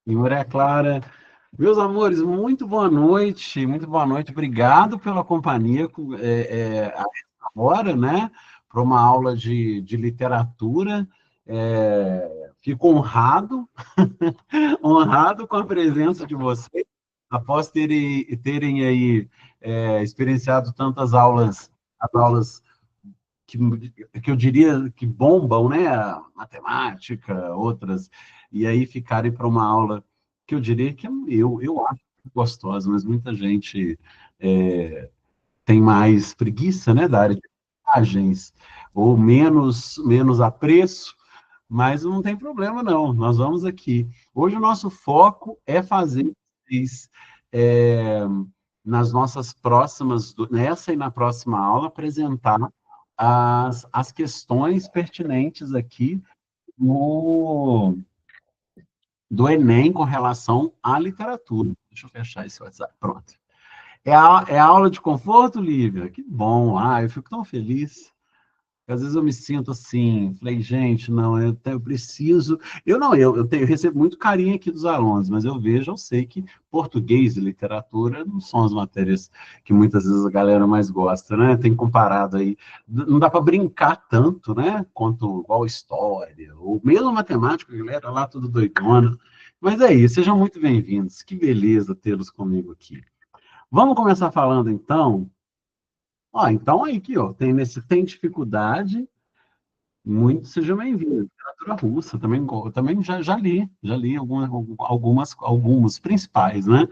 E Maria Clara, meus amores, muito boa noite, obrigado pela companhia agora, né, para uma aula de literatura. Fico honrado, honrado com a presença de vocês, após terem aí experienciado tantas aulas, as aulas que, que eu diria que bombam, né? Matemática, outras, e aí ficarem para uma aula que eu diria que eu acho gostosa, mas muita gente é, tem mais preguiça, né, da área de imagens, ou menos apreço, mas não tem problema, não. Nós vamos aqui. Hoje o nosso foco é fazer vocês, é, nas nossas próximas, nessa e na próxima aula, apresentar as questões pertinentes aqui no, do Enem com relação à literatura. Deixa eu fechar esse WhatsApp. Pronto. É a aula de conforto, Lívia? Que bom. Eu fico tão feliz. Às vezes eu me sinto assim, falei, gente, não, eu preciso. Eu recebo muito carinho aqui dos alunos, mas eu sei que português e literatura não são as matérias que muitas vezes a galera mais gosta, né? Tem comparado aí, não dá para brincar tanto, né? Quanto igual história, ou mesmo matemática, a galera lá tudo doidona. Mas é isso, sejam muito bem-vindos. Que beleza tê-los comigo aqui. Vamos começar falando então. Então aí aqui, ó, tem dificuldade. Muito seja bem-vindo. Literatura russa, também já li algumas principais, né?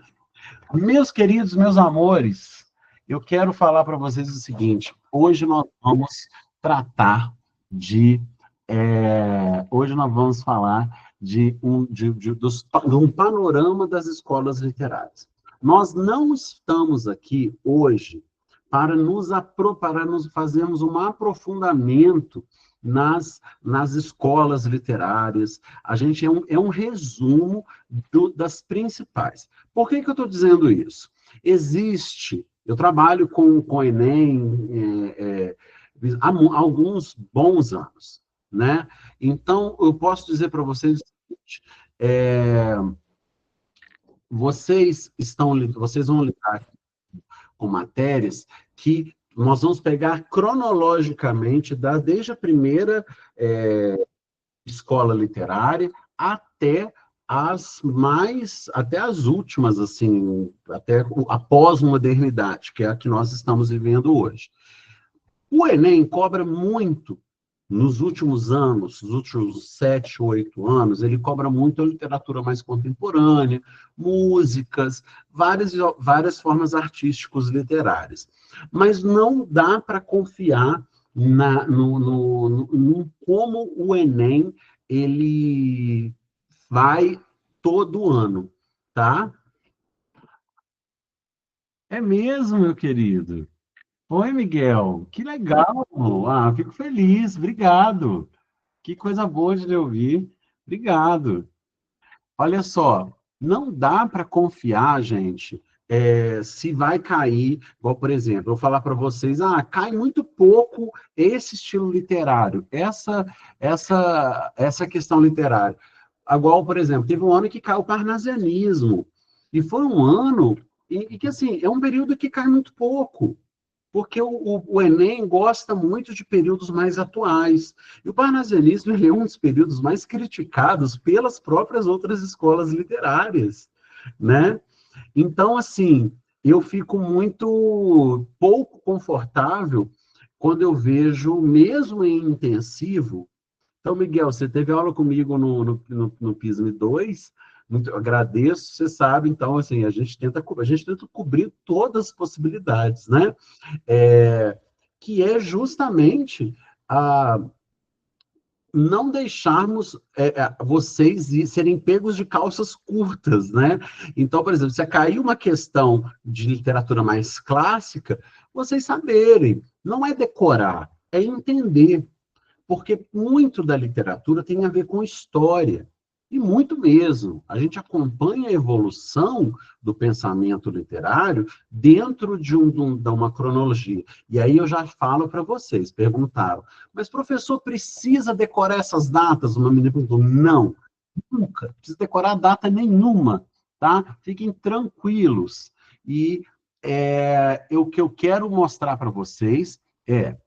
Meus queridos, meus amores, eu quero falar para vocês o seguinte: hoje nós vamos tratar hoje nós vamos falar de um panorama das escolas literárias. Nós não estamos aqui hoje para nos fazermos um aprofundamento nas escolas literárias. A gente é um resumo das principais. Por que eu estou dizendo isso? Eu trabalho com o Enem há alguns bons anos, né? Então, eu posso dizer para vocês o seguinte: é, vocês vão lidar com matérias que nós vamos pegar cronologicamente, desde a primeira escola literária até as últimas, assim, até a pós-modernidade, que é a que nós estamos vivendo hoje. O Enem cobra muito, nos últimos anos, nos últimos 7, 8 anos, ele cobra muito a literatura mais contemporânea, músicas, várias formas artísticas literárias. Mas não dá para confiar no como o Enem ele vai todo ano, tá? É mesmo, meu querido. Oi, Miguel. Que legal. Fico feliz. Obrigado. Que coisa boa de ouvir. Obrigado. Olha só, não dá para confiar, gente, se vai cair, igual, por exemplo, eu vou falar para vocês, cai muito pouco esse estilo literário, essa questão literária. Igual, por exemplo, teve um ano que caiu o parnasianismo, e foi um ano e que, assim, é um período que cai muito pouco. Porque o Enem gosta muito de períodos mais atuais. E o parnasianismo é um dos períodos mais criticados pelas próprias outras escolas literárias, né? Então, assim, eu fico muito pouco confortável quando eu vejo, mesmo em intensivo. Então, Miguel, você teve aula comigo no PISM 2, muito, eu agradeço, você sabe, então, assim, a gente tenta cobrir todas as possibilidades, né? é, que é justamente a não deixarmos vocês serem pegos de calças curtas, né? Então, por exemplo, se cair uma questão de literatura mais clássica, vocês saberem, não é decorar, é entender, porque muito da literatura tem a ver com história, e muito mesmo. A gente acompanha a evolução do pensamento literário dentro de uma cronologia. E aí eu já falo para vocês, perguntaram, mas professor, precisa decorar essas datas? Uma menina perguntou, não. nunca, não precisa decorar data nenhuma, tá? Fiquem tranquilos. E o que eu quero mostrar para vocês é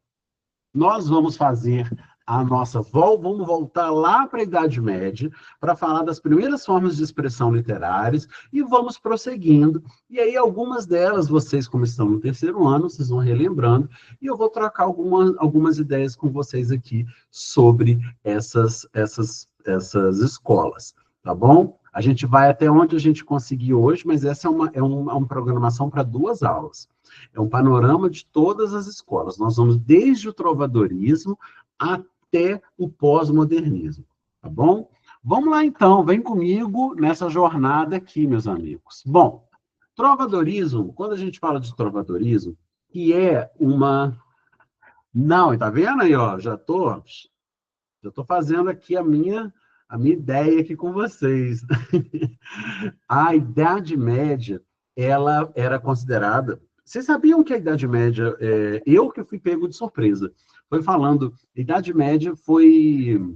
nós vamos fazer a nossa vamos voltar lá para a Idade Média para falar das primeiras formas de expressão literárias e vamos prosseguindo. E aí algumas delas, vocês como estão no terceiro ano, vocês vão relembrando e eu vou trocar algumas ideias com vocês aqui sobre essas escolas, tá bom? A gente vai até onde a gente conseguir hoje, mas essa é uma programação para 2 aulas. É um panorama de todas as escolas. Nós vamos desde o trovadorismo até o pós-modernismo, tá bom? Vamos lá, então. Vem comigo nessa jornada aqui, meus amigos. Bom, trovadorismo, quando a gente fala de trovadorismo, que é uma... Não, tá vendo aí, ó? Já tô fazendo aqui a minha ideia aqui com vocês. A Idade Média, ela era considerada... Vocês sabiam que a Idade Média... eu que fui pego de surpresa. Foi falando, a Idade Média foi...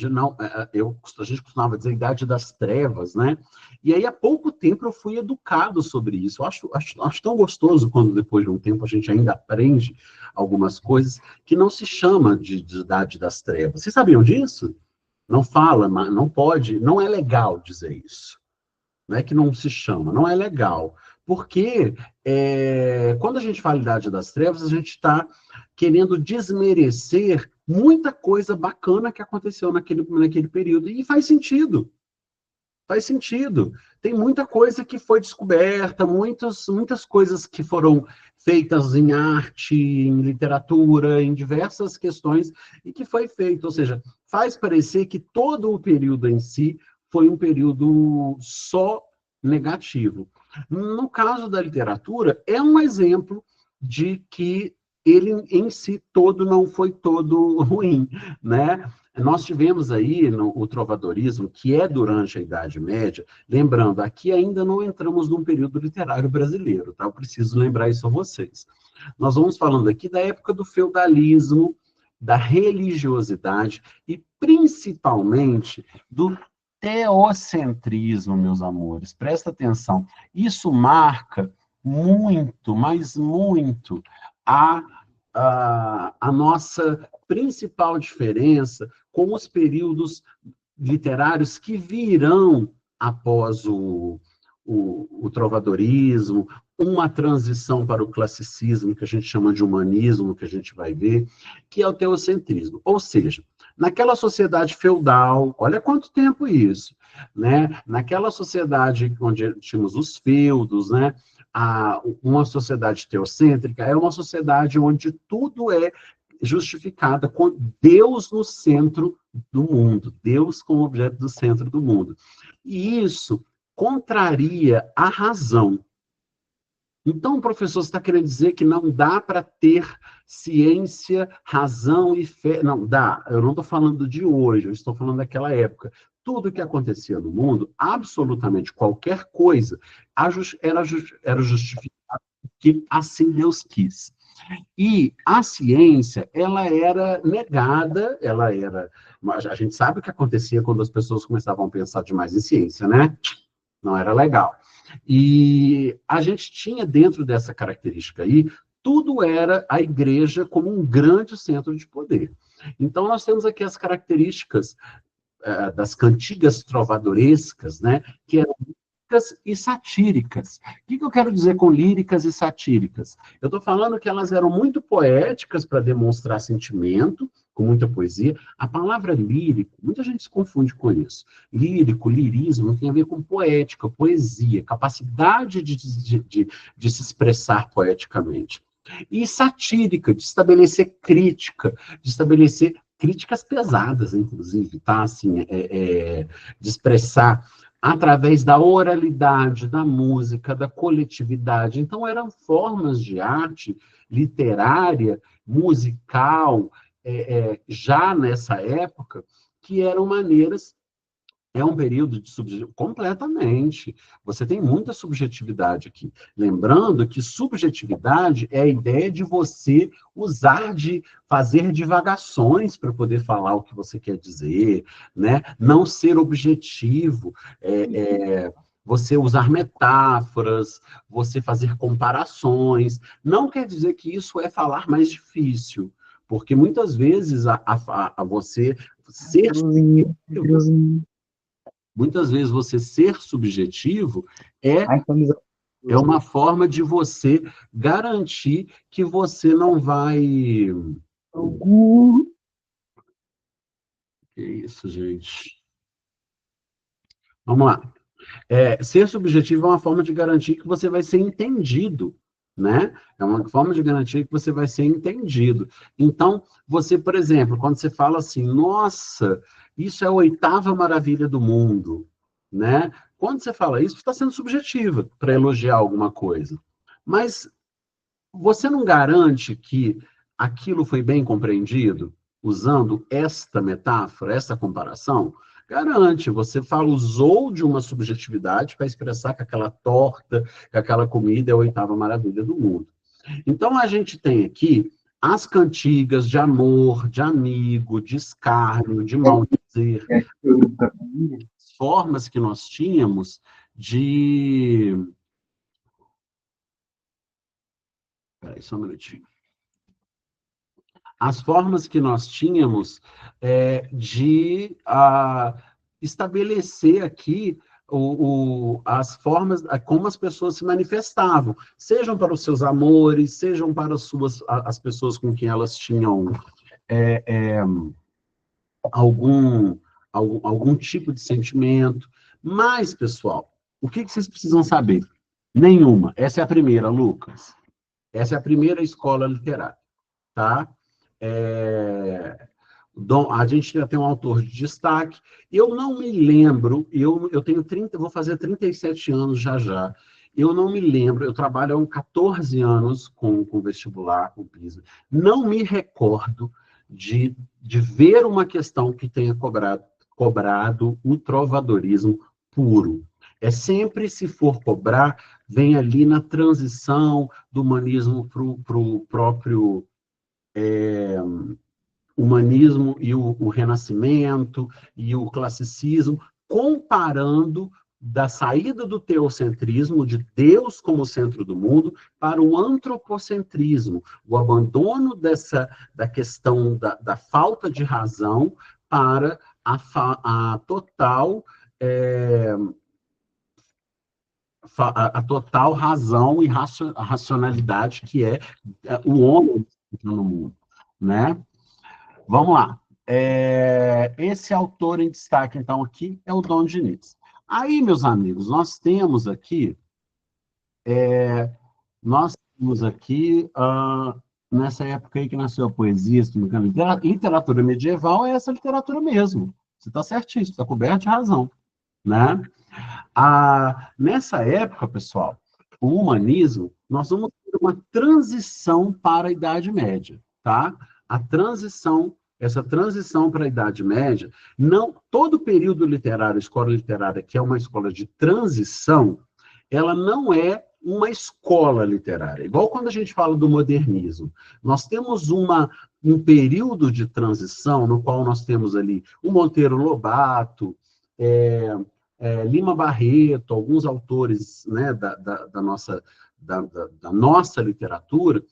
Não, a gente costumava dizer Idade das Trevas, né? E aí, há pouco tempo, eu fui educado sobre isso. Eu acho tão gostoso quando, depois de um tempo, a gente ainda aprende algumas coisas que não se chama de Idade das Trevas. Vocês sabiam disso? Não fala, não pode, não é legal dizer isso. Não é que não se chama, não é legal. Porque quando a gente fala Idade das Trevas, a gente está querendo desmerecer muita coisa bacana que aconteceu naquele período. E faz sentido. Faz sentido. Tem muita coisa que foi descoberta, muitas coisas que foram feitas em arte, em literatura, em diversas questões, e que foi feito. Ou seja, faz parecer que todo o período em si foi um período só negativo. No caso da literatura, é um exemplo de que ele em si todo não foi todo ruim, né? Nós tivemos aí o trovadorismo, que é durante a Idade Média, lembrando, aqui ainda não entramos num período literário brasileiro, tá? Eu preciso lembrar isso a vocês. Nós vamos falando aqui da época do feudalismo, da religiosidade e principalmente do teocentrismo, meus amores. Presta atenção. Isso marca muito, mas muito, a nossa principal diferença com os períodos literários que virão após o trovadorismo, uma transição para o classicismo, que a gente chama de humanismo, que a gente vai ver, que é o teocentrismo. Ou seja, naquela sociedade feudal, olha quanto tempo isso, né? Naquela sociedade onde tínhamos os feudos, né? Uma sociedade teocêntrica é uma sociedade onde tudo é justificada com Deus no centro do mundo, Deus como objeto do centro do mundo. E isso contraria a razão. Então, professor, você está querendo dizer que não dá para ter ciência, razão e fé? Não, dá. Eu não estou falando de hoje, eu estou falando daquela época. Tudo que acontecia no mundo, absolutamente qualquer coisa, era justificado porque assim Deus quis. E a ciência, ela era negada, a gente sabe o que acontecia quando as pessoas começavam a pensar demais em ciência, né? Não era legal. E a gente tinha dentro dessa característica aí, tudo era a igreja como um grande centro de poder. Então, nós temos aqui as características das cantigas trovadorescas, né, que eram líricas e satíricas. O que eu quero dizer com líricas e satíricas? Eu estou falando que elas eram muito poéticas para demonstrar sentimento, com muita poesia. A palavra lírico, muita gente se confunde com isso. Lírico, lirismo, tem a ver com poética, poesia, capacidade de se expressar poeticamente. E satírica, de estabelecer crítica, de estabelecer críticas pesadas, inclusive, tá? Assim, de expressar através da oralidade, da música, da coletividade. Então, eram formas de arte literária, musical, já nessa época, que eram maneiras É um período de subjetividade, completamente. Você tem muita subjetividade aqui. Lembrando que subjetividade é a ideia de você usar de fazer divagações para poder falar o que você quer dizer, né? Não ser objetivo, você usar metáforas, você fazer comparações. Não quer dizer que isso é falar mais difícil, porque muitas vezes a você ser subjetivo, muitas vezes você ser subjetivo é, é uma forma de você garantir que você não vai. Que isso, gente? Vamos lá. Ser subjetivo é uma forma de garantir que você vai ser entendido, né? É uma forma de garantir que você vai ser entendido. Então, você, por exemplo, quando você fala assim, nossa, isso é a oitava maravilha do mundo, né? Quando você fala isso, você está sendo subjetiva para elogiar alguma coisa. Mas você não garante que aquilo foi bem compreendido usando esta metáfora, essa comparação? Garante, você fala, usou de uma subjetividade para expressar que aquela torta, que aquela comida é a oitava maravilha do mundo. Então, a gente tem aqui as cantigas de amor, de amigo, de escárnio, de maldizer, formas que nós tínhamos de... Peraí, só um minutinho. As formas que nós tínhamos de estabelecer aqui as formas, como as pessoas se manifestavam, sejam para os seus amores, sejam para as pessoas com quem elas tinham é, é, algum, algum tipo de sentimento. Mas, pessoal, o que vocês precisam saber? Nenhuma. Essa é a primeira, Lucas. Essa é a primeira escola literária, tá? A gente já tem um autor de destaque. Eu não me lembro, eu tenho 30, vou fazer 37 anos já já. Eu não me lembro, eu trabalho há 14 anos com vestibular, com PISA. Não me recordo de ver uma questão que tenha cobrado o trovadorismo puro. É sempre, se for cobrar, vem ali na transição do humanismo para o próprio humanismo e o renascimento e o classicismo, comparando da saída do teocentrismo, de Deus como centro do mundo, para o antropocentrismo, o abandono da questão da falta de razão para a total a total razão e racionalidade que é o homem no mundo, né? Vamos lá. Esse autor em destaque, então, aqui é o Dom Diniz. Aí, meus amigos, nós temos aqui, nessa época aí que nasceu a poesia, se não me engano, literatura medieval é essa literatura mesmo. Você está certíssimo, está coberto de razão, né? Nessa época, pessoal, o humanismo, nós vamos ter uma transição para a Idade Média, tá? Essa transição para a Idade Média, não, todo período literário, escola literária, que é uma escola de transição, ela não é uma escola literária. Igual quando a gente fala do modernismo. Nós temos um período de transição no qual nós temos ali o Monteiro Lobato, Lima Barreto, alguns autores, né, da nossa literatura,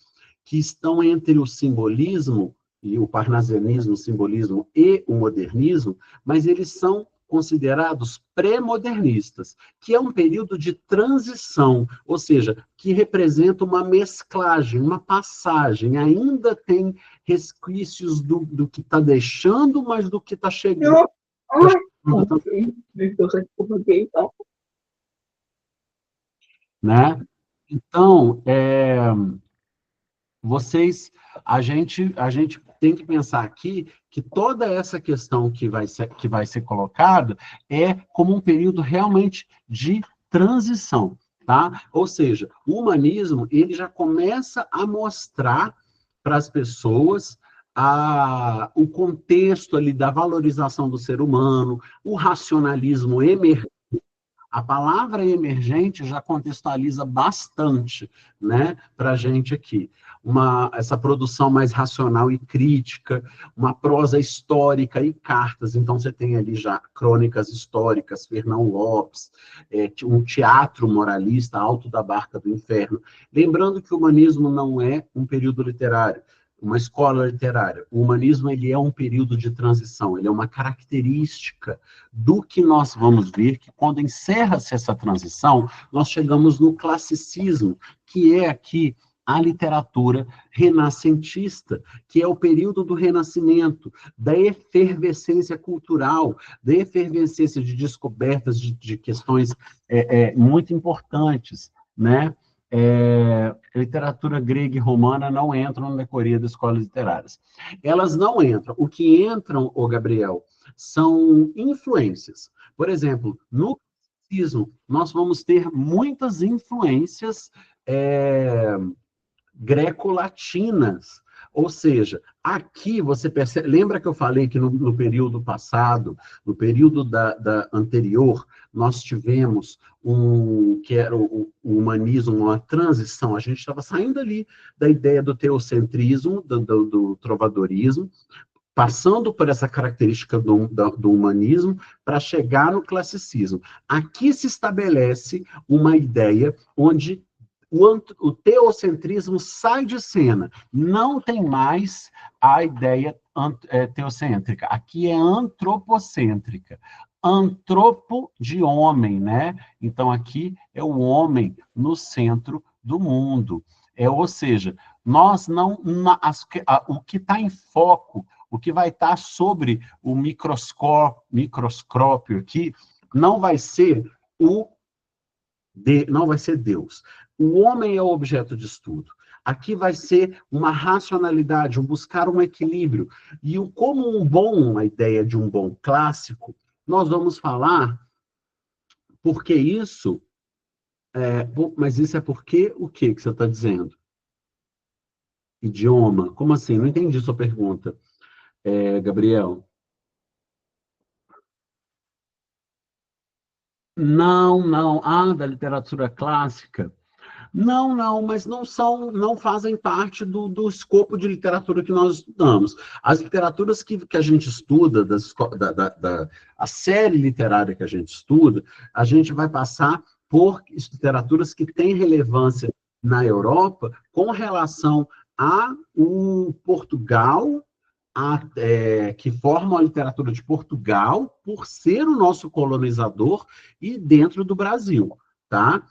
que estão entre o simbolismo e o parnasianismo, o simbolismo e o modernismo, mas eles são considerados pré-modernistas, que é um período de transição, ou seja, que representa uma mesclagem, uma passagem, ainda tem resquícios do que está deixando, mas do que está chegando. Né? Então, a gente tem que pensar aqui que toda essa questão que vai ser colocada é como um período realmente de transição, tá? Ou seja, o humanismo, ele já começa a mostrar para as pessoas o contexto ali da valorização do ser humano, o racionalismo emergente. A palavra emergente já contextualiza bastante, né, para a gente aqui. Essa produção mais racional e crítica, uma prosa histórica e cartas. Então, você tem ali já crônicas históricas, Fernão Lopes, um teatro moralista, Alto da Barca do Inferno. Lembrando que o humanismo não é um período literário, uma escola literária. O humanismo, ele é um período de transição, ele é uma característica do que nós vamos ver que, quando encerra-se essa transição, nós chegamos no classicismo, que é aqui a literatura renascentista, que é o período do renascimento, da efervescência cultural, da efervescência de descobertas de questões muito importantes, né? Literatura grega e romana não entram na decoria das escolas literárias. Elas não entram. O que entram, ô Gabriel, são influências. Por exemplo, no classicismo, nós vamos ter muitas influências greco-latinas. Ou seja, aqui você percebe. Lembra que eu falei que no período passado, no período da anterior, nós tivemos que era o humanismo, uma transição. A gente estava saindo ali da ideia do teocentrismo, do trovadorismo, passando por essa característica do humanismo para chegar no classicismo. Aqui se estabelece uma ideia onde o teocentrismo sai de cena. Não tem mais a ideia teocêntrica. Aqui é antropocêntrica. Antropo de homem, né? Então, aqui é o homem no centro do mundo. Ou seja, nós não... o que está em foco, o que vai estar sobre o microscópio aqui, não vai ser não vai ser Deus. O homem é o objeto de estudo. Aqui vai ser uma racionalidade, buscar um equilíbrio. E como uma ideia de um bom clássico, nós vamos falar porque isso... mas isso é porque o que você está dizendo? Idioma? Como assim? Não entendi sua pergunta, Gabriel. Não, não. Da literatura clássica. Não, não, mas não fazem parte do escopo de literatura que nós estudamos. As literaturas que a gente estuda, a série literária que a gente estuda, a gente vai passar por literaturas que têm relevância na Europa com relação a o Portugal, que formam a literatura de Portugal, por ser o nosso colonizador e dentro do Brasil, tá?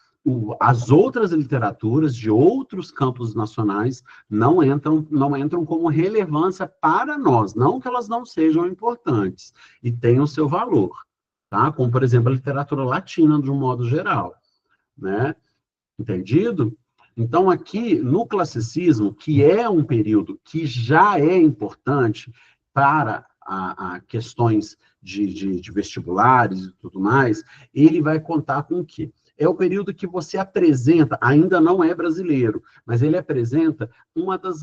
As outras literaturas de outros campos nacionais não entram como relevância para nós, não que elas não sejam importantes e tenham seu valor, tá? Como, por exemplo, a literatura latina, de um modo geral, né? Entendido? Então, aqui, no classicismo, que é um período que já é importante para a questões de vestibulares e tudo mais, ele vai contar com o quê? É o período que você apresenta, ainda não é brasileiro, mas ele apresenta uma das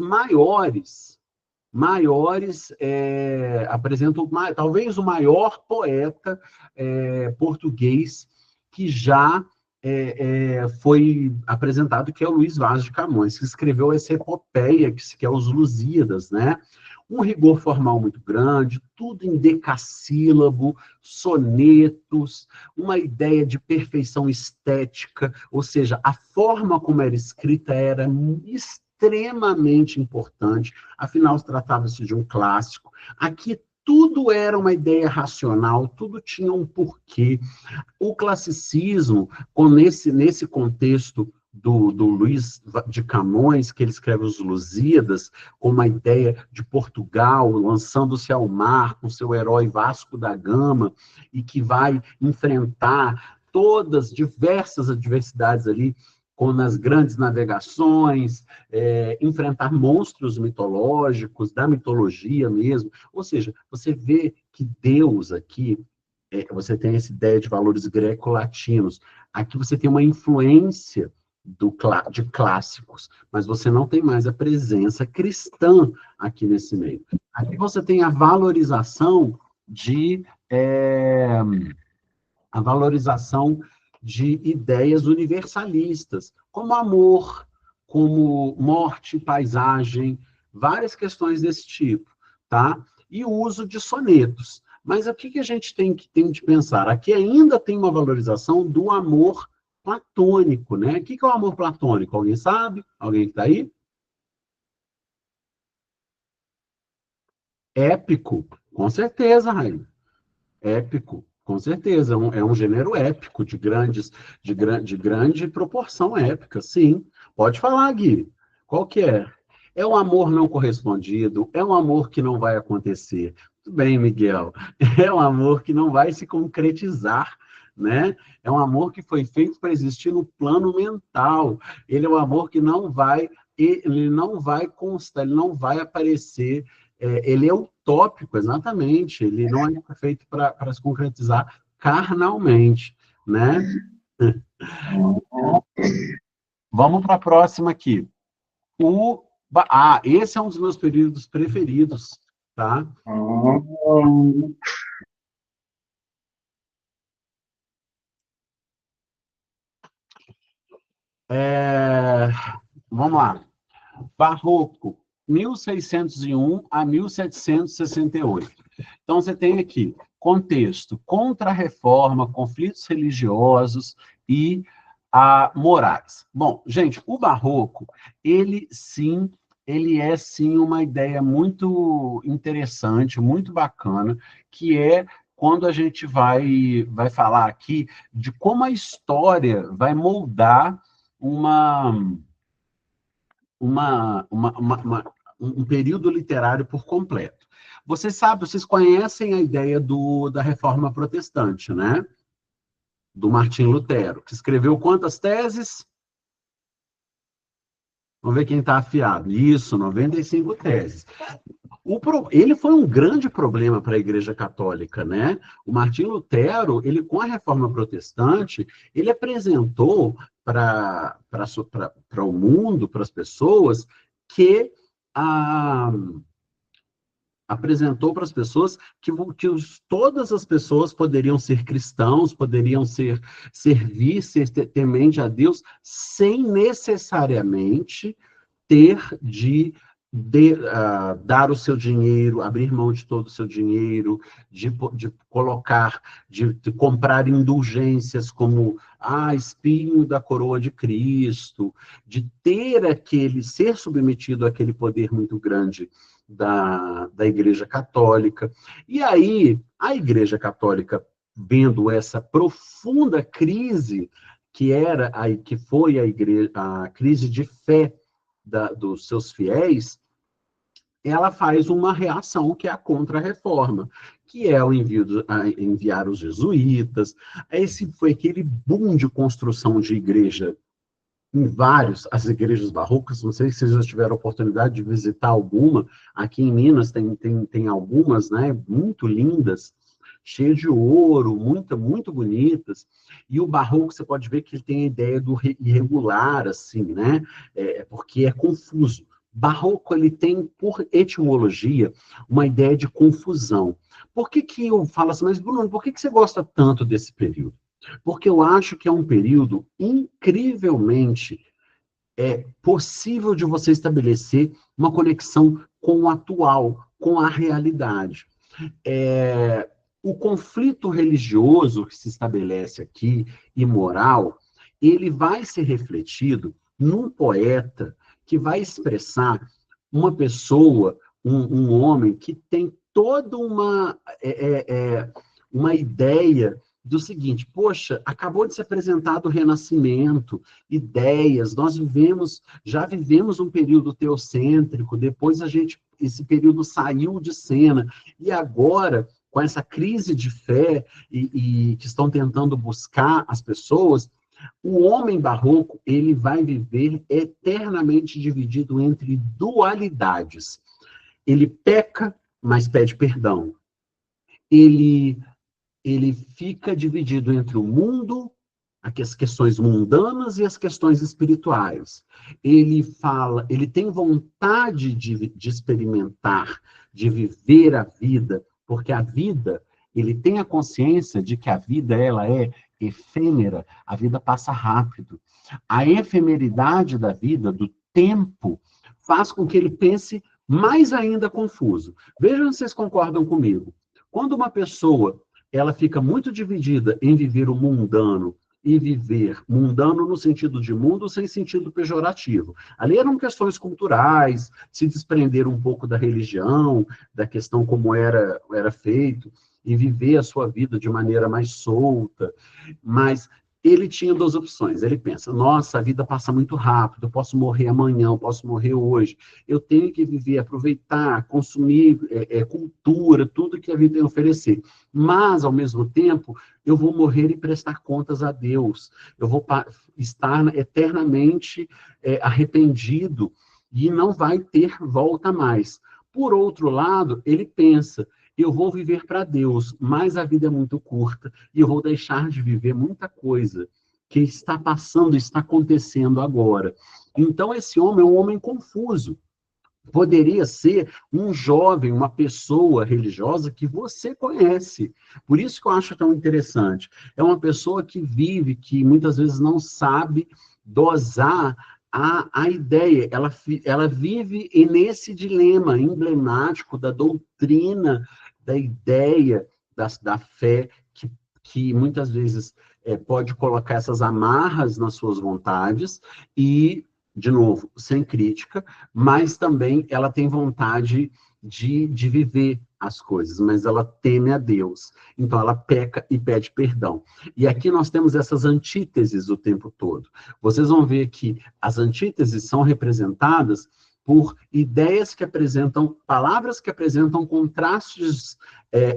apresenta talvez o maior poeta português que já foi apresentado, que é o Luís Vaz de Camões, que escreveu essa epopeia, que é os Lusíadas, né? Um rigor formal muito grande, tudo em decassílabo, sonetos, uma ideia de perfeição estética, ou seja, a forma como era escrita era extremamente importante, afinal, tratava-se de um clássico. Aqui tudo era uma ideia racional, tudo tinha um porquê. O classicismo, nesse contexto do Luís de Camões, que ele escreve os Lusíadas, com uma ideia de Portugal, lançando-se ao mar com seu herói Vasco da Gama, e que vai enfrentar todas diversas adversidades ali, com as grandes navegações, enfrentar monstros mitológicos, da mitologia mesmo. Ou seja, você vê que Deus aqui, você tem essa ideia de valores greco-latinos. Aqui você tem uma influência de clássicos, mas você não tem mais a presença cristã aqui nesse meio. Aqui você tem a valorização de é, a valorização de ideias universalistas, como amor, como morte, paisagem, várias questões desse tipo, tá? E o uso de sonetos. Mas o que a gente tem de pensar? Aqui ainda tem uma valorização do amor platônico, né? O que é o amor platônico? Alguém sabe? Alguém que está aí? Épico, com certeza, Raíssa. Épico, com certeza. É um gênero épico, de grande proporção épica, sim. Pode falar, Gui. Qual que é? É um amor não correspondido, é um amor que não vai acontecer. Tudo bem, Miguel. É um amor que não vai se concretizar, né? É um amor que foi feito para existir no plano mental. Ele é um amor que ele não vai constar, ele não vai aparecer, ele é utópico, exatamente. Ele não é feito para se concretizar carnalmente, né? Vamos para a próxima aqui. Esse é um dos meus períodos preferidos, tá? É, Vamos lá. Barroco, 1601 a 1768. Então, você tem aqui contexto: contra-reforma, conflitos religiosos e morais. Bom, gente, o barroco, ele é sim uma ideia muito interessante, muito bacana, que é quando a gente vai falar aqui de como a história vai moldar uma um período literário por completo. Vocês conhecem a ideia da Reforma Protestante, né? Do Martim Lutero, que escreveu quantas teses? Vamos ver quem está afiado. Isso, 95 teses. Ele foi um grande problema para a Igreja Católica, né? O Martim Lutero, ele com a Reforma Protestante, ele apresentou para o mundo, para as pessoas, que a, apresentou para as pessoas todas as pessoas poderiam ser cristãos, poderiam servir, ser temente a Deus, sem necessariamente ter de dar o seu dinheiro, abrir mão de todo o seu dinheiro, de colocar, de comprar indulgências como espinho da coroa de Cristo, de ser submetido àquele poder muito grande da Igreja Católica. E aí, a Igreja Católica, vendo essa profunda crise que foi a crise de fé dos seus fiéis, ela faz uma reação que é a contra-reforma, que é enviar os jesuítas. Esse foi aquele boom de construção de igreja as igrejas barrocas. Não sei se vocês já tiveram a oportunidade de visitar alguma. Aqui em Minas tem algumas, né, muito lindas, cheias de ouro, muito bonitas. E o barroco, você pode ver que ele tem a ideia do irregular, assim, né? Porque é confuso. Barroco, ele tem, por etimologia, uma ideia de confusão. Por que eu falo assim, mas Bruno, por que você gosta tanto desse período? Porque eu acho que é um período incrivelmente possível de você estabelecer uma conexão com o atual, com a realidade. O conflito religioso que se estabelece aqui, e moral, ele vai ser refletido num poeta que vai expressar uma pessoa, um homem que tem toda uma ideia do seguinte: poxa, acabou de se apresentar o Renascimento, ideias, já vivemos um período teocêntrico, depois esse período saiu de cena, e agora, com essa crise de fé e que estão tentando buscar as pessoas, o homem barroco, ele vai viver eternamente dividido entre dualidades. Ele peca, mas pede perdão. Ele fica dividido entre o mundo, as questões mundanas e as questões espirituais. Ele fala, ele tem vontade de experimentar, de viver a vida, porque a vida, ele tem a consciência de que a vida, ela é efêmera, a vida passa rápido. A efemeridade da vida, do tempo, faz com que ele pense mais ainda confuso. Vejam se vocês concordam comigo. Quando uma pessoa ela fica muito dividida em viver o mundano e viver mundano no sentido de mundo sem sentido pejorativo. Ali eram questões culturais, se desprender um pouco da religião, da questão como era feito, e viver a sua vida de maneira mais solta, mas ele tinha duas opções. Ele pensa, nossa, a vida passa muito rápido, eu posso morrer amanhã, eu posso morrer hoje, eu tenho que viver, aproveitar, consumir cultura, tudo que a vida tem a oferecer. Mas, ao mesmo tempo, eu vou morrer e prestar contas a Deus. Eu vou estar eternamente arrependido e não vai ter volta mais. Por outro lado, ele pensa, eu vou viver para Deus, mas a vida é muito curta e eu vou deixar de viver muita coisa que está passando, está acontecendo agora. Então, esse homem é um homem confuso. Poderia ser um jovem, uma pessoa religiosa que você conhece. Por isso que eu acho tão interessante. É uma pessoa que vive, que muitas vezes não sabe dosar a ideia. Ela vive nesse dilema emblemático da doutrina, da ideia, da fé, que muitas vezes pode colocar essas amarras nas suas vontades e, de novo, sem crítica, mas também ela tem vontade de viver as coisas, mas ela teme a Deus. Então, ela peca e pede perdão. E aqui nós temos essas antíteses o tempo todo. Vocês vão ver que as antíteses são representadas por ideias que apresentam, palavras que apresentam contrastes,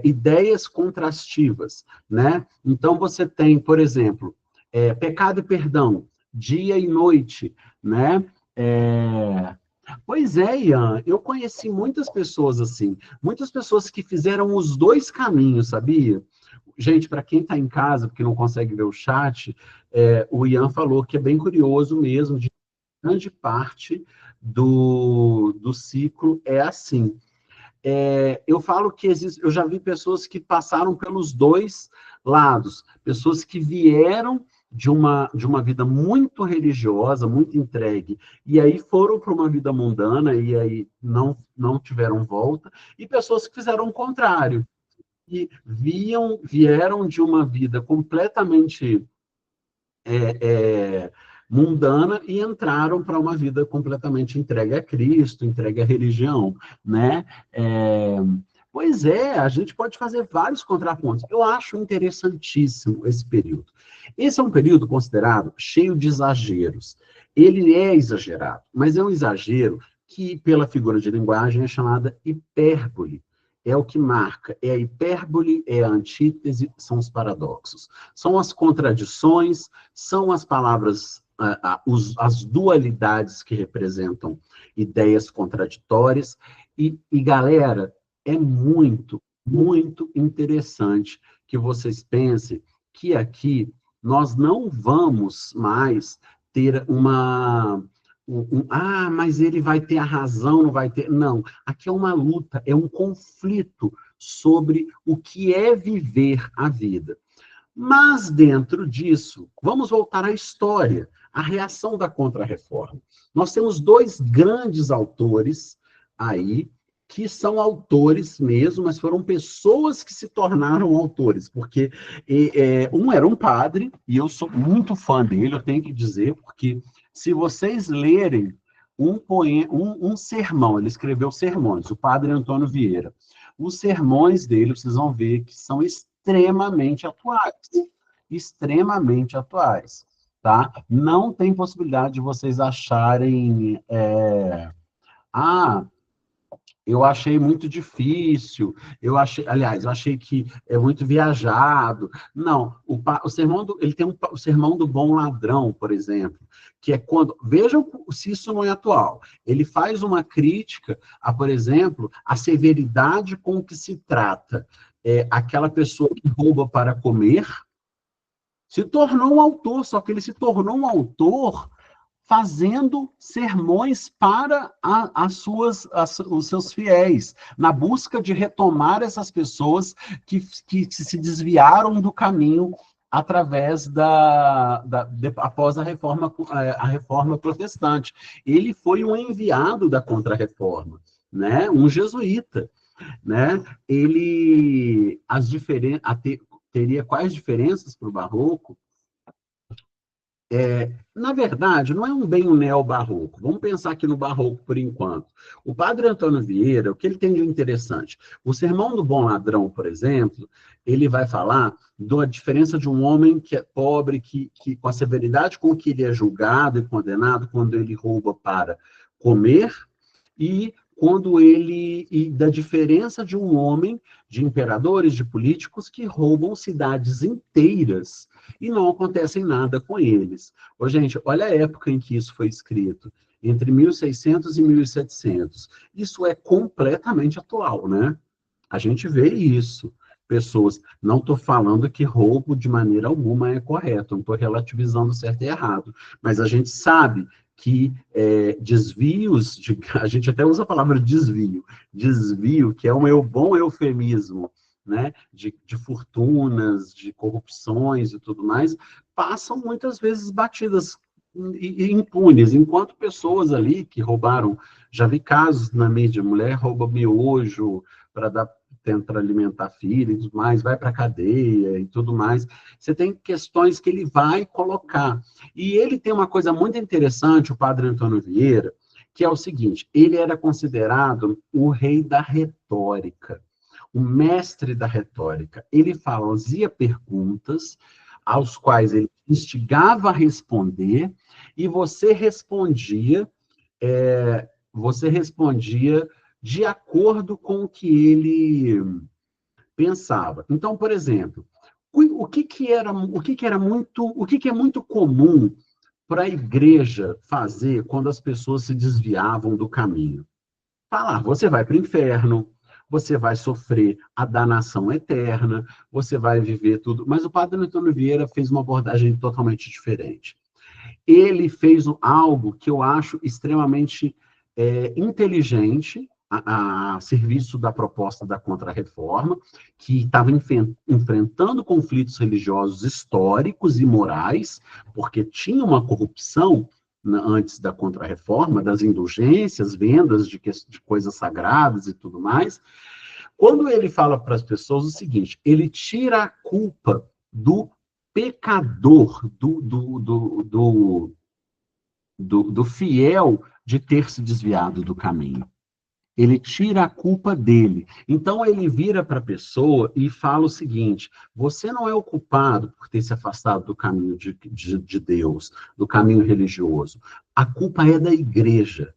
ideias contrastivas, né? Então, você tem, por exemplo, pecado e perdão, dia e noite, né? Pois é, Ian, eu conheci muitas pessoas assim, muitas pessoas que fizeram os dois caminhos, sabia? Gente, para quem está em casa, porque não consegue ver o chat, o Ian falou que é bem curioso mesmo, de grande parte do ciclo é assim. Eu falo que eu já vi pessoas que passaram pelos dois lados, pessoas que vieram de uma vida muito religiosa, muito entregue, e aí foram para uma vida mundana, e aí não tiveram volta, e pessoas que fizeram o contrário, que vieram de uma vida completamente mundana e entraram para uma vida completamente entregue a Cristo, entregue à religião, né? Pois é, a gente pode fazer vários contrapontos. Eu acho interessantíssimo esse período. Esse é um período considerado cheio de exageros. Ele é exagerado, mas é um exagero que, pela figura de linguagem, é chamada hipérbole. É o que marca, é a hipérbole, é a antítese, são os paradoxos. São as contradições, são as palavras, as dualidades que representam ideias contraditórias. E galera, é muito, muito interessante que vocês pensem que aqui nós não vamos mais ter mas ele vai ter a razão, não vai ter... Não, aqui é uma luta, é um conflito sobre o que é viver a vida. Mas, dentro disso, vamos voltar à história, à reação da Contra-Reforma. Nós temos dois grandes autores aí, que são autores mesmo, mas foram pessoas que se tornaram autores, porque um era um padre, e eu sou muito fã dele, eu tenho que dizer, porque se vocês lerem um sermão, ele escreveu sermões, o padre Antônio Vieira, os sermões dele, vocês vão ver que são extremamente atuais, tá? Não tem possibilidade de vocês acharem, eu achei muito difícil, aliás, eu achei que é muito viajado. Não, o sermão ele tem o sermão do bom ladrão, por exemplo, que é quando, vejam se isso não é atual, ele faz uma crítica a, por exemplo, a severidade com que se trata aquela pessoa que rouba para comer, Se tornou um autor, só que ele se tornou um autor fazendo sermões para os seus fiéis, na busca de retomar essas pessoas que se desviaram do caminho através após a reforma protestante. Ele foi um enviado da Contra-Reforma, né? Um jesuíta, né? Ele teria quais diferenças para o Barroco? Na verdade, não é bem um neobarroco. Vamos pensar aqui no barroco por enquanto. O padre Antônio Vieira, o que ele tem de interessante? O Sermão do Bom Ladrão, por exemplo, ele vai falar da diferença de um homem que é pobre, que com a severidade com que ele é julgado e condenado quando ele rouba para comer, e da diferença de um homem, de imperadores, de políticos que roubam cidades inteiras e não acontece nada com eles. Ô, gente, olha a época em que isso foi escrito, entre 1600 e 1700. Isso é completamente atual, né? A gente vê isso. Pessoas, não estou falando que roubo de maneira alguma é correto, não estou relativizando certo e errado, mas a gente sabe que desvios, a gente até usa a palavra desvio, que é um bom eufemismo, né, de fortunas, de corrupções e tudo mais, passam muitas vezes batidas e impunes, enquanto pessoas ali que roubaram, já vi casos na mídia, mulher rouba miojo para tentar alimentar filho e tudo mais, vai para a cadeia e tudo mais. Você tem questões que ele vai colocar. E ele tem uma coisa muito interessante, o padre Antônio Vieira, que é o seguinte, ele era considerado o rei da retórica, o mestre da retórica. Ele fazia perguntas aos quais ele instigava a responder, e você respondia de acordo com o que ele pensava. Então, por exemplo, o que é muito comum para a igreja fazer quando as pessoas se desviavam do caminho? Falar, você vai para o inferno, você vai sofrer a danação eterna, você vai viver tudo. Mas o padre Antônio Vieira fez uma abordagem totalmente diferente. Ele fez algo que eu acho extremamente inteligente, a serviço da proposta da Contra-Reforma, que estava enfrentando conflitos religiosos históricos e morais, porque tinha uma corrupção antes da Contra-Reforma, das indulgências, vendas de coisas sagradas e tudo mais. Quando ele fala para as pessoas o seguinte, ele tira a culpa do pecador, do fiel de ter se desviado do caminho. Ele tira a culpa dele. Então, ele vira para a pessoa e fala o seguinte, você não é o culpado por ter se afastado do caminho de Deus, do caminho religioso. A culpa é da igreja.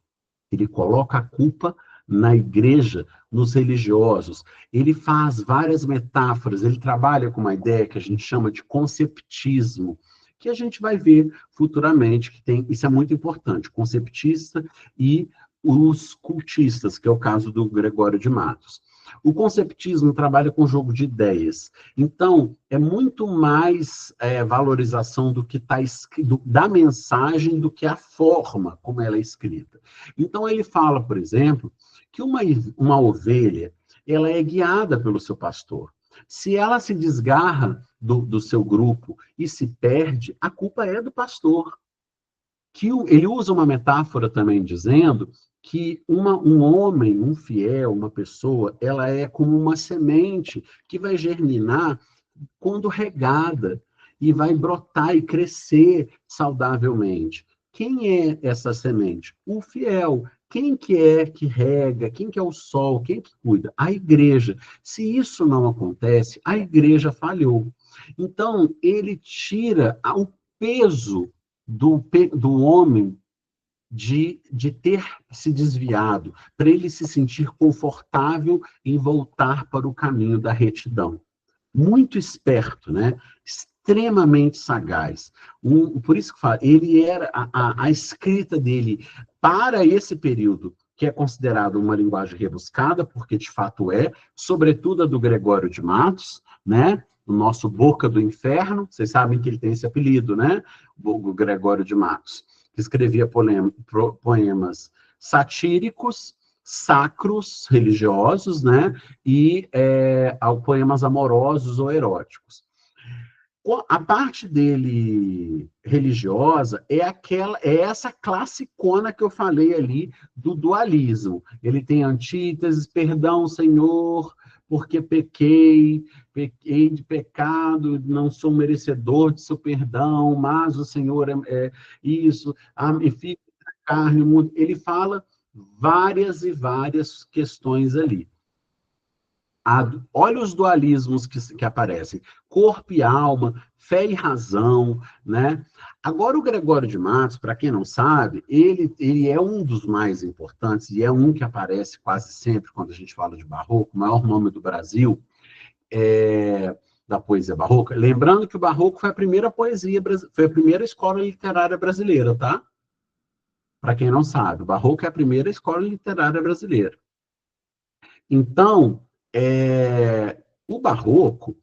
Ele coloca a culpa na igreja, nos religiosos. Ele faz várias metáforas, ele trabalha com uma ideia que a gente chama de conceptismo, que a gente vai ver futuramente, que tem, isso é muito importante, conceptista e os cultistas, que é o caso do Gregório de Matos. O conceptismo trabalha com jogo de ideias. Então, é muito mais valorização do que está escrito, da mensagem, do que a forma como ela é escrita. Então, ele fala, por exemplo, que uma ovelha, ela é guiada pelo seu pastor. Se ela se desgarra do seu grupo e se perde, a culpa é do pastor. Ele usa uma metáfora também dizendo que um homem, um fiel, uma pessoa, ela é como uma semente que vai germinar quando regada e vai brotar e crescer saudavelmente. Quem é essa semente? O fiel. Quem que é que rega? Quem que é o sol? Quem que cuida? A igreja. Se isso não acontece, a igreja falhou. Então, ele tira o peso do homem de ter se desviado, para ele se sentir confortável em voltar para o caminho da retidão. Muito esperto, né? Extremamente sagaz. Por isso que fala, ele era a escrita dele para esse período, que é considerado uma linguagem rebuscada, porque de fato é, sobretudo a do Gregório de Matos, né? o nosso Boca do Inferno. Vocês sabem que ele tem esse apelido, né? O Gregório de Matos, que escrevia poemas satíricos, sacros, religiosos, né? E poemas amorosos ou eróticos. A parte dele religiosa é essa classicona que eu falei ali do dualismo. Ele tem antíteses, perdão, Senhor, porque pequei de pecado, não sou merecedor de seu perdão, mas o Senhor é isso, e fica na carne. Ele fala várias e várias questões ali. Olha os dualismos que aparecem: corpo e alma, fé e razão, né? Agora, o Gregório de Matos, para quem não sabe, ele é um dos mais importantes, e é um que aparece quase sempre quando a gente fala de barroco, o maior nome do Brasil, da poesia barroca. Lembrando que o barroco foi a primeira foi a primeira escola literária brasileira, tá? Para quem não sabe, o barroco é a primeira escola literária brasileira. Então, o barroco,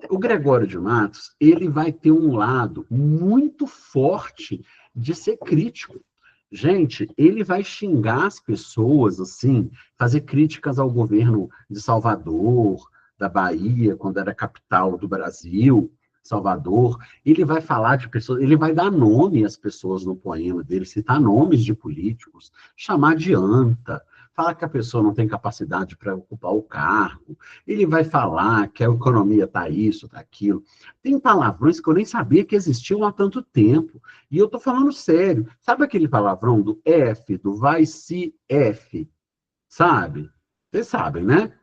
o Gregório de Matos, ele vai ter um lado muito forte de ser crítico. Gente, ele vai xingar as pessoas, assim, fazer críticas ao governo de Salvador, da Bahia, quando era capital do Brasil, Salvador. Ele vai falar de pessoas, ele vai dar nome às pessoas no poema dele, citar nomes de políticos, chamar de anta, falar que a pessoa não tem capacidade para ocupar o cargo. Ele vai falar que a economia está isso, está aquilo. Tem palavrões que eu nem sabia que existiam há tanto tempo. E eu estou falando sério. Sabe aquele palavrão do F, do vai se F? Sabe? Vocês sabem, né?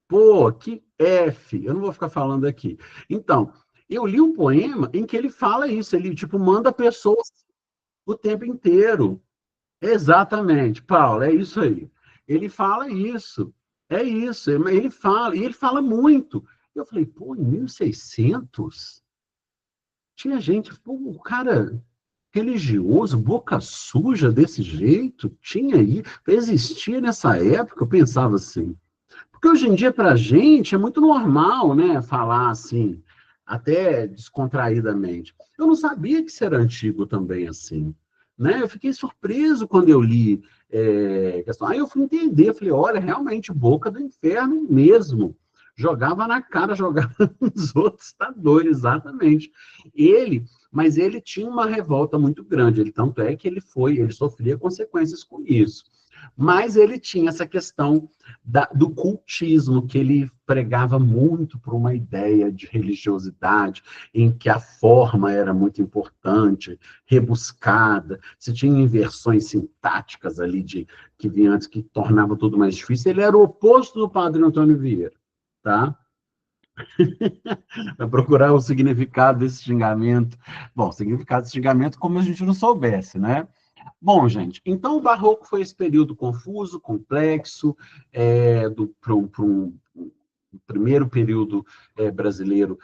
Pô, que F. Eu não vou ficar falando aqui. Então, eu li um poema em que ele fala isso. Ele, tipo, manda pessoas o tempo inteiro. Exatamente, Paulo, é isso aí. Ele fala isso, é isso, ele fala, e ele fala muito. Eu falei, pô, em 1600 tinha gente, pô, o cara religioso, boca suja desse jeito, tinha aí, existia nessa época, eu pensava assim. Porque hoje em dia, para a gente, é muito normal, né, falar assim, até descontraídamente. Eu não sabia que isso era antigo também, assim. Né? Eu fiquei surpreso quando eu li questão. Aí eu fui entender, falei, olha, realmente, boca do inferno mesmo. Jogava na cara, jogava nos outros, tá doido, exatamente. Mas ele tinha uma revolta muito grande, tanto é que ele sofria consequências com isso. Mas ele tinha essa questão do cultismo, que ele pregava muito por uma ideia de religiosidade, em que a forma era muito importante, rebuscada, se tinha inversões sintáticas ali que vinham antes, que tornava tudo mais difícil. Ele era o oposto do padre Antônio Vieira, tá? Para procurar o significado desse xingamento. Bom, o significado desse xingamento como a gente não soubesse, né? Bom, gente, então o Barroco foi esse período confuso, complexo, para um primeiro período brasileiro,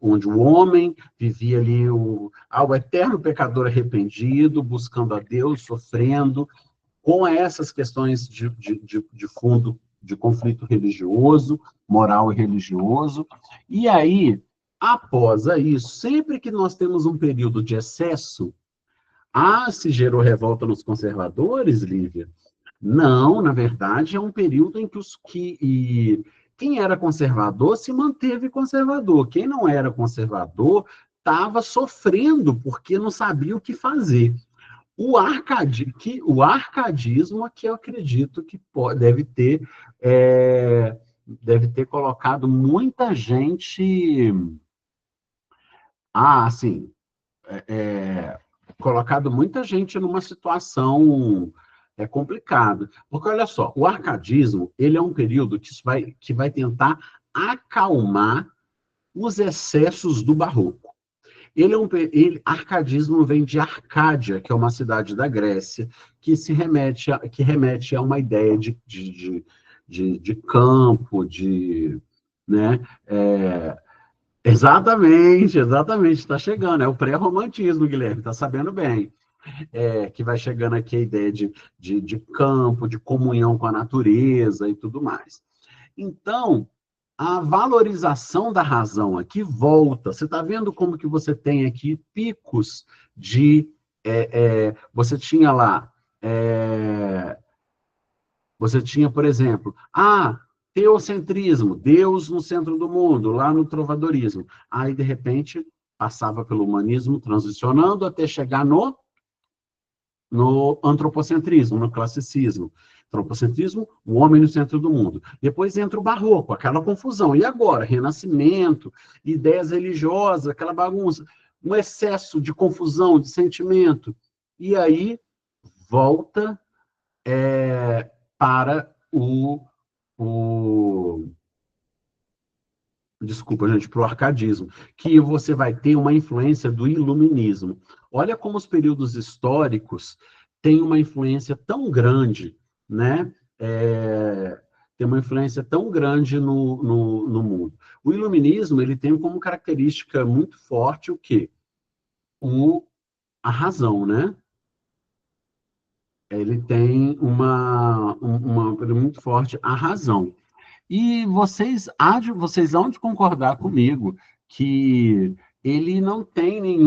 onde o homem vivia ali o eterno pecador arrependido, buscando a Deus, sofrendo, com essas questões de fundo de conflito religioso, moral e religioso. E aí, após isso, sempre que nós temos um período de excesso, se gerou revolta nos conservadores, Lívia? Não, na verdade, é um período em que quem era conservador se manteve conservador. Quem não era conservador estava sofrendo porque não sabia o que fazer. O arcadismo é que eu acredito que deve ter colocado muita gente. Assim, colocado muita gente numa situação complicada. Porque, olha só, o arcadismo, ele é um período que vai tentar acalmar os excessos do barroco. Arcadismo vem de Arcádia, que é uma cidade da Grécia, que remete a uma ideia de campo, né? Exatamente, está chegando. É o pré-romantismo, Guilherme, está sabendo bem. Que vai chegando aqui a ideia de campo, de comunhão com a natureza e tudo mais. Então, a valorização da razão aqui volta. Você está vendo como que você tem aqui picos de... você tinha lá... você tinha, por exemplo, teocentrismo, Deus no centro do mundo, lá no trovadorismo. Aí, de repente, passava pelo humanismo, transicionando até chegar no antropocentrismo, no classicismo. Antropocentrismo, o homem no centro do mundo. Depois entra o barroco, aquela confusão. E agora? Renascimento, ideias religiosas, aquela bagunça, um excesso de confusão, de sentimento. E aí volta para o desculpa, gente, para o arcadismo, que você vai ter uma influência do iluminismo. Olha como os períodos históricos têm uma influência tão grande, né? Tem uma influência tão grande no mundo. O iluminismo, ele tem como característica muito forte o quê? A razão, né? Ele tem uma muito forte a razão. E vocês hão de concordar comigo que ele não tem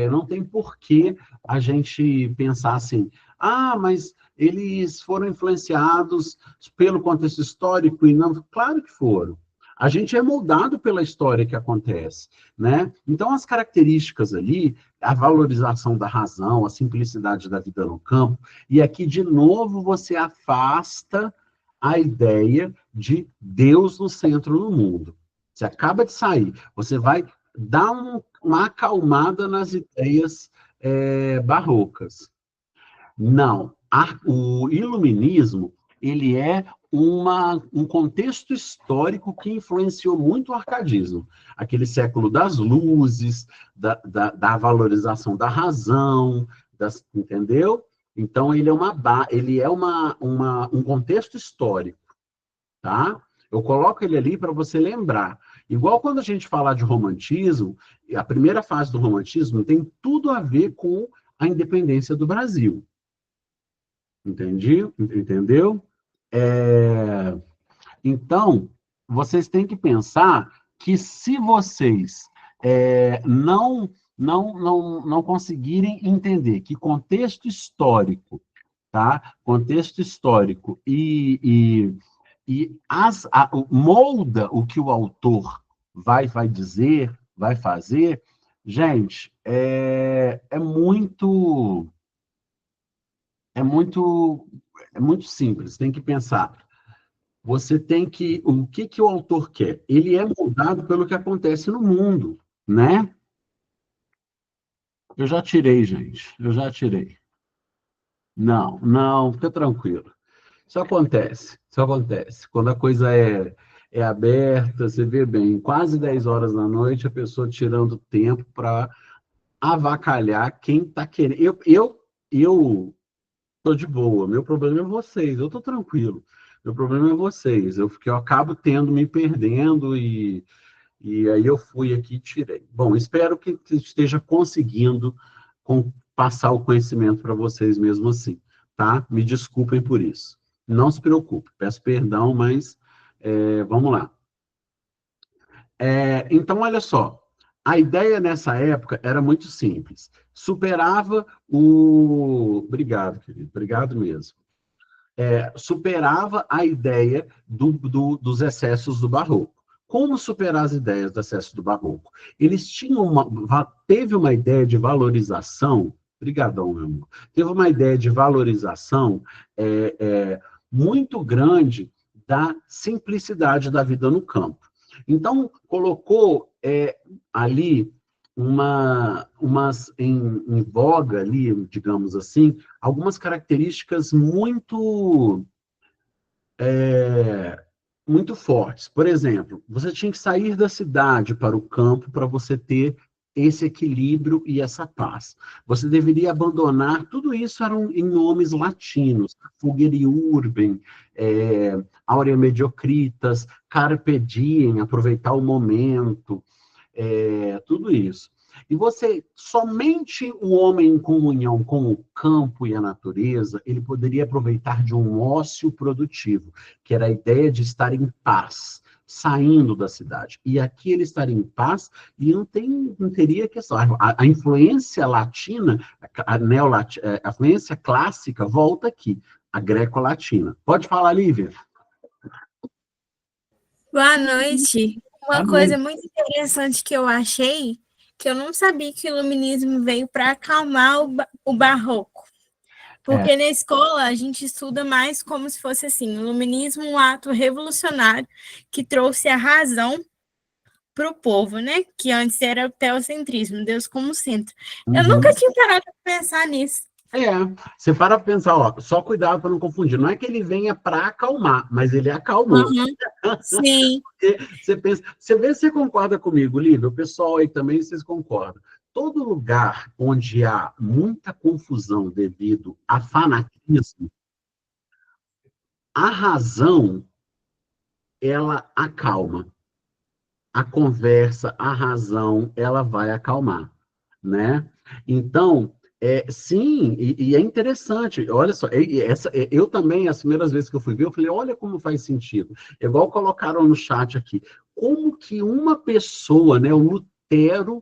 não tem porquê a gente pensar assim, mas eles foram influenciados pelo contexto histórico e não. Claro que foram. A gente é moldado pela história que acontece, né? Então, as características ali, a valorização da razão, a simplicidade da vida no campo, e aqui, de novo, você afasta a ideia de Deus no centro do mundo. Você acaba de sair, você vai dar uma acalmada nas ideias barrocas. Não, o iluminismo, ele é um contexto histórico que influenciou muito o arcadismo. Aquele século das luzes, da valorização da razão, entendeu? Então, ele é um contexto histórico, tá? Eu coloco ele ali para você lembrar. Igual quando a gente fala de romantismo, a primeira fase do romantismo tem tudo a ver com a independência do Brasil. Entendeu? Então, vocês têm que pensar que se vocês não conseguirem entender que contexto histórico, tá? Contexto histórico molda o que o autor vai dizer, vai fazer, gente, é muito é muito, é muito simples, tem que pensar. Você tem que. O que o autor quer? Ele é moldado pelo que acontece no mundo, né? Eu já tirei, gente. Eu já tirei. Não, não, fica tranquilo. Isso acontece, isso acontece. Quando a coisa é aberta, você vê bem, quase 10 horas da noite, a pessoa tirando tempo para avacalhar quem está querendo. Eu tô de boa. Meu problema é vocês. Eu tô tranquilo. Meu problema é vocês. Eu acabo me perdendo e aí eu fui aqui e tirei. Bom, espero que esteja conseguindo passar o conhecimento para vocês mesmo assim, tá? Me desculpem por isso. Não se preocupe. Peço perdão, mas vamos lá. Então, olha só. A ideia nessa época era muito simples. Superava o... Obrigado, querido. Obrigado mesmo. Superava a ideia dos excessos do barroco. Como superar as ideias dos excessos do barroco? Eles teve uma ideia de valorização, obrigadão, meu amor, teve uma ideia de valorização muito grande da simplicidade da vida no campo. Então, colocou ali em voga ali, digamos assim, algumas características muito fortes. Por exemplo, você tinha que sair da cidade para o campo para você ter esse equilíbrio e essa paz. Você deveria abandonar, tudo isso eram em nomes latinos, Fugere Urbem, Aurea Mediocritas, Carpe Diem, aproveitar o momento, tudo isso. E somente o homem em comunhão com o campo e a natureza, ele poderia aproveitar de um ócio produtivo, que era a ideia de estar em paz, saindo da cidade. E aqui ele estaria em paz e não teria questão. A influência latina, a influência clássica volta aqui, a greco-latina. Pode falar, Lívia? Boa noite. Boa Uma coisa noite. muito interessante que eu achei, que eu não sabia que o iluminismo veio para acalmar o barroco. É. Porque na escola a gente estuda mais como se fosse assim, o iluminismo um ato revolucionário que trouxe a razão para o povo, né? Que antes era o teocentrismo, Deus como centro. Eu nunca Uhum. tinha parado para pensar nisso. Você para pensar, ó, só cuidado para não confundir. Não é que ele venha para acalmar, mas ele acalmou. Uhum. Sim. Você pensa, você vê se você concorda comigo, Lívia, o pessoal aí também, vocês concordam. Todo lugar onde há muita confusão devido a fanatismo, a razão, ela acalma. A conversa, a razão, ela vai acalmar, né? Então, sim, e é interessante, olha só, eu também, as primeiras vezes que eu fui ver, eu falei, olha como faz sentido. Igual colocaram no chat aqui, como que uma pessoa, né, o Lutero,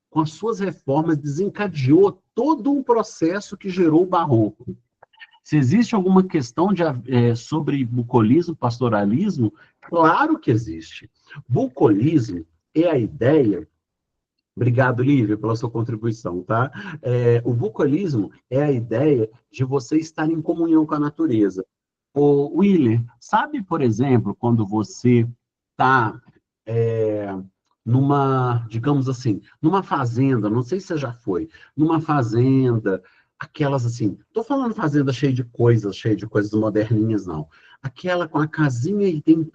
com as suas reformas, desencadeou todo um processo que gerou o barroco. Se existe alguma questão sobre bucolismo, pastoralismo, claro que existe. Bucolismo é a ideia. Obrigado, Lívia, pela sua contribuição, tá? O bucolismo é a ideia de você estar em comunhão com a natureza. O Willer, sabe, por exemplo, quando você está digamos assim, numa fazenda, não sei se você já foi, numa fazenda, aquelas assim, tô falando fazenda cheia de coisas moderninhas, não. Aquela com a casinha e tem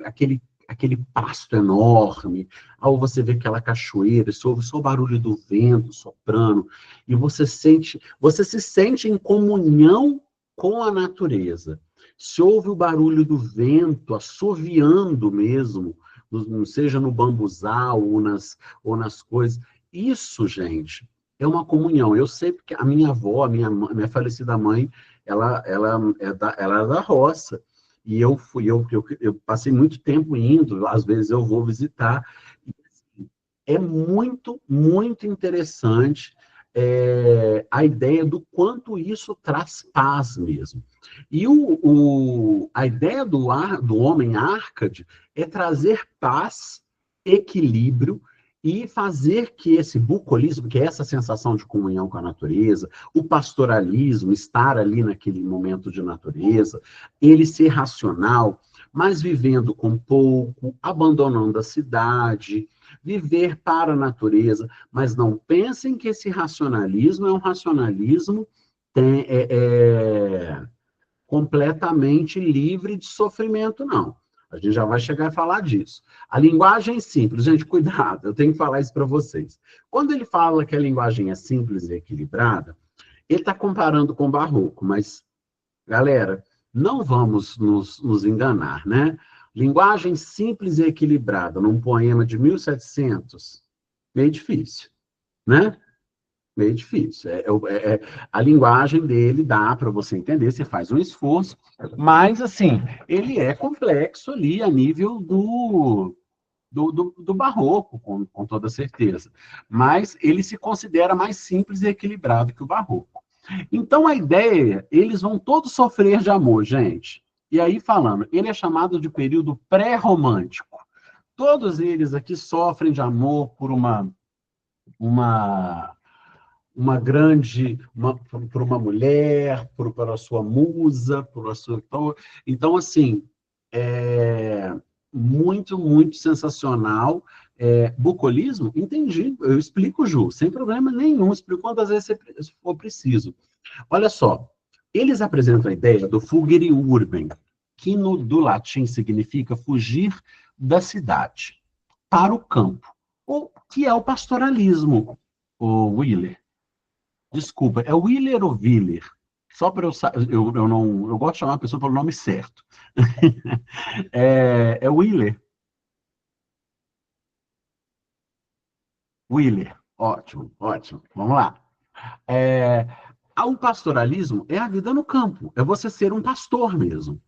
aquele pasto enorme, ao você vê aquela cachoeira, você ouve só o barulho do vento soprando, e você se sente em comunhão com a natureza. Se ouve o barulho do vento assoviando mesmo, seja no bambuzal ou nas coisas. Isso, gente, é uma comunhão. Eu sei porque a minha avó, a minha falecida mãe, ela é da roça. E eu passei muito tempo indo, às vezes eu vou visitar. É muito, muito interessante a ideia do quanto isso traz paz mesmo. E a ideia do homem Árcade é trazer paz, equilíbrio e fazer que esse bucolismo, que é essa sensação de comunhão com a natureza, o pastoralismo, estar ali naquele momento de natureza, ele ser racional, mas vivendo com pouco, abandonando a cidade, viver para a natureza, mas não pensem que esse racionalismo é um racionalismo completamente livre de sofrimento, não. A gente já vai chegar a falar disso. A linguagem simples, gente, cuidado, eu tenho que falar isso para vocês. Quando ele fala que a linguagem é simples e equilibrada, ele está comparando com o barroco, mas, galera, não vamos nos enganar, né? Linguagem simples e equilibrada num poema de 1700, meio difícil, né? Meio difícil. A linguagem dele dá para você entender, você faz um esforço, mas, assim, ele é complexo ali a nível do barroco, com toda certeza. Mas ele se considera mais simples e equilibrado que o barroco. Então, a ideia, eles vão todos sofrer de amor, gente. E aí, falando, ele é chamado de período pré-romântico. Todos eles aqui sofrem de amor por uma, por uma mulher, por a sua musa, por a sua... Então, assim, é muito, muito sensacional. Bucolismo? Entendi, eu explico, Ju, sem problema nenhum, explico quantas vezes for preciso. Olha só, eles apresentam a ideia do fugere urbem, que do latim significa fugir da cidade para o campo, ou que é o pastoralismo, o Willer. Desculpa, é Willer ou Willer? Só para eu não, eu gosto de chamar a pessoa pelo nome certo. É Willer. Willer. Ótimo, ótimo. Vamos lá. O pastoralismo é a vida no campo, é você ser um pastor mesmo.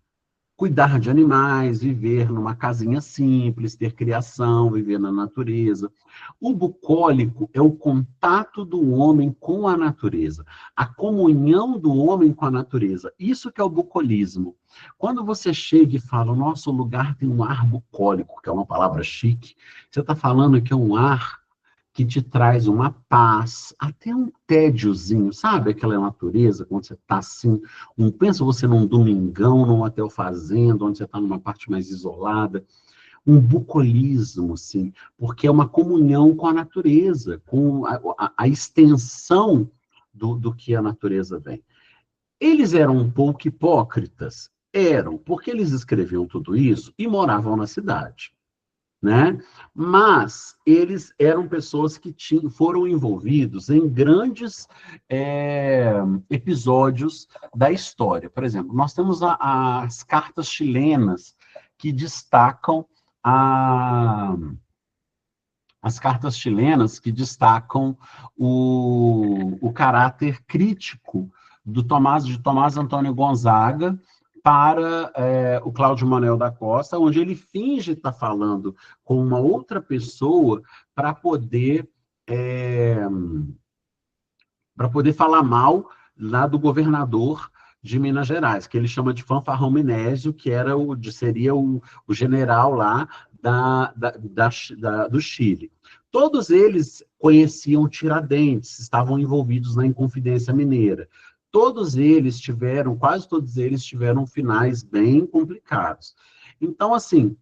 Cuidar de animais, viver numa casinha simples, ter criação, viver na natureza. O bucólico é o contato do homem com a natureza, a comunhão do homem com a natureza. Isso que é o bucolismo. Quando você chega e fala, o nosso lugar tem um ar bucólico, que é uma palavra chique, você está falando que é um ar que te traz uma paz, até um tédiozinho, sabe? Aquela natureza, quando você está assim, pensa você num domingão, num hotel fazenda, onde você está numa parte mais isolada, um bucolismo, assim, porque é uma comunhão com a natureza, com a extensão do que a natureza vem. Eles eram um pouco hipócritas? Eram, porque eles escreviam tudo isso e moravam na cidade. Né? Mas eles eram pessoas que foram envolvidos em grandes episódios da história. Por exemplo, nós temos as cartas chilenas que destacam as cartas chilenas que destacam o caráter crítico de Tomás Antônio Gonzaga para o Cláudio Manuel da Costa, onde ele finge estar falando com uma outra pessoa para poder falar mal lá do governador de Minas Gerais, que ele chama de Fanfarrão Minésio, que seria o general lá do Chile. Todos eles conheciam Tiradentes, estavam envolvidos na Inconfidência Mineira. Quase todos eles tiveram finais bem complicados. Então, assim,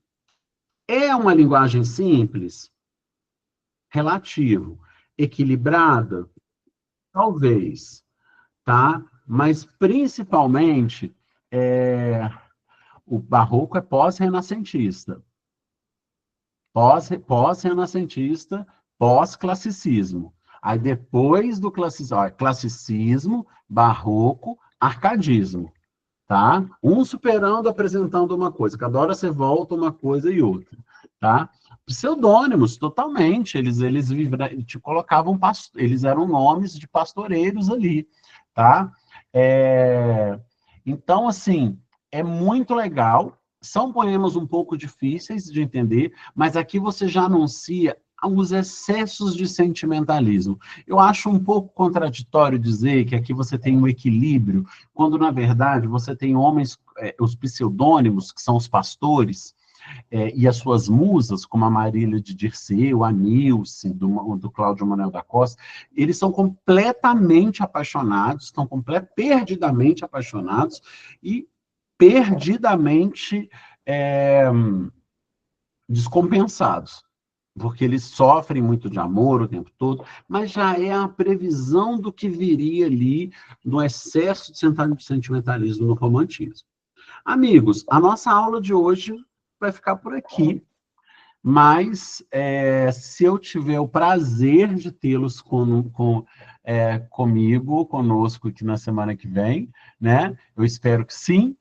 é uma linguagem simples? Relativo. Equilibrada? Talvez, tá? Mas, principalmente, o barroco é pós-renascentista. Pós-renascentista, pós-classicismo. Aí depois do classicismo, barroco, arcadismo, tá? Um superando, apresentando uma coisa. Cada hora você volta uma coisa e outra, tá? Pseudônimos, totalmente. Eles te colocavam, eles eram nomes de pastoreiros ali, tá? Então, assim, é muito legal. São poemas um pouco difíceis de entender, mas aqui você já anuncia os excessos de sentimentalismo. Eu acho um pouco contraditório dizer que aqui você tem um equilíbrio, quando, na verdade, você tem homens, os pseudônimos, que são os pastores, e as suas musas, como a Marília de Dirceu, a Nilce, do Cláudio Manuel da Costa, eles são completamente apaixonados, estão perdidamente apaixonados e perdidamente descompensados, porque eles sofrem muito de amor o tempo todo, mas já é a previsão do que viria ali no excesso de sentimentalismo no romantismo. Amigos, a nossa aula de hoje vai ficar por aqui, mas se eu tiver o prazer de tê-los conosco aqui na semana que vem, né? Eu espero que sim,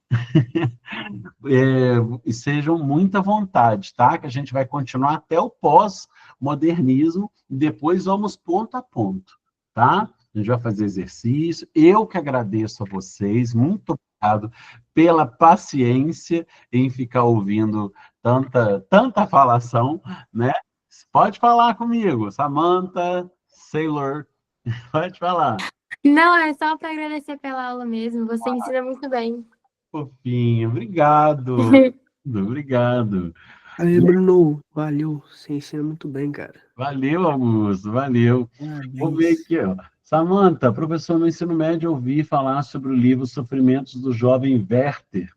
e sejam muita vontade, tá? Que a gente vai continuar até o pós-modernismo, e depois vamos ponto a ponto, tá? A gente vai fazer exercício. Eu que agradeço a vocês, muito obrigado pela paciência em ficar ouvindo tanta falação, né? Pode falar comigo, Samantha, Sailor, pode falar. Não, é só para agradecer pela aula mesmo, você ensina muito bem. Fofinho, obrigado. Obrigado. Aí, Bruno, valeu, você ensina muito bem, cara. Valeu, Augusto, valeu. Vou ver aqui, ó. Samantha, professor no ensino médio, ouvi falar sobre o livro Sofrimentos do Jovem Werther,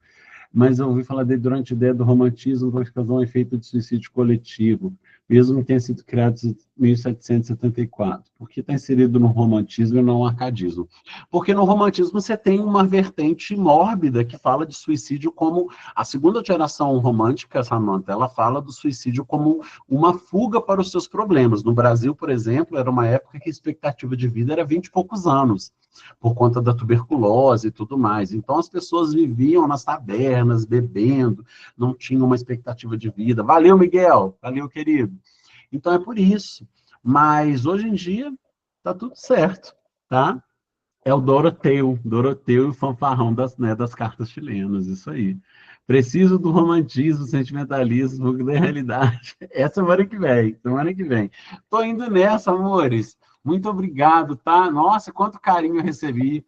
mas eu ouvi falar dele durante a ideia do romantismo por causa um efeito de suicídio coletivo, mesmo que tenha sido criado em 1774. Por que está inserido no romantismo e não no arcadismo? Porque no romantismo você tem uma vertente mórbida que fala de suicídio como... A segunda geração romântica, Samantha, ela fala do suicídio como uma fuga para os seus problemas. No Brasil, por exemplo, era uma época que a expectativa de vida era 20 e poucos anos, por conta da tuberculose e tudo mais. Então, as pessoas viviam nas tabernas, bebendo, não tinham uma expectativa de vida. Valeu, Miguel! Valeu, querido! Então, é por isso. Mas hoje em dia tá tudo certo, tá? É o Doroteu e o fanfarrão das cartas chilenas, isso aí. Preciso do romantismo, sentimentalismo da realidade. É semana que vem, semana que vem. Tô indo nessa, amores. Muito obrigado, tá? Nossa, quanto carinho eu recebi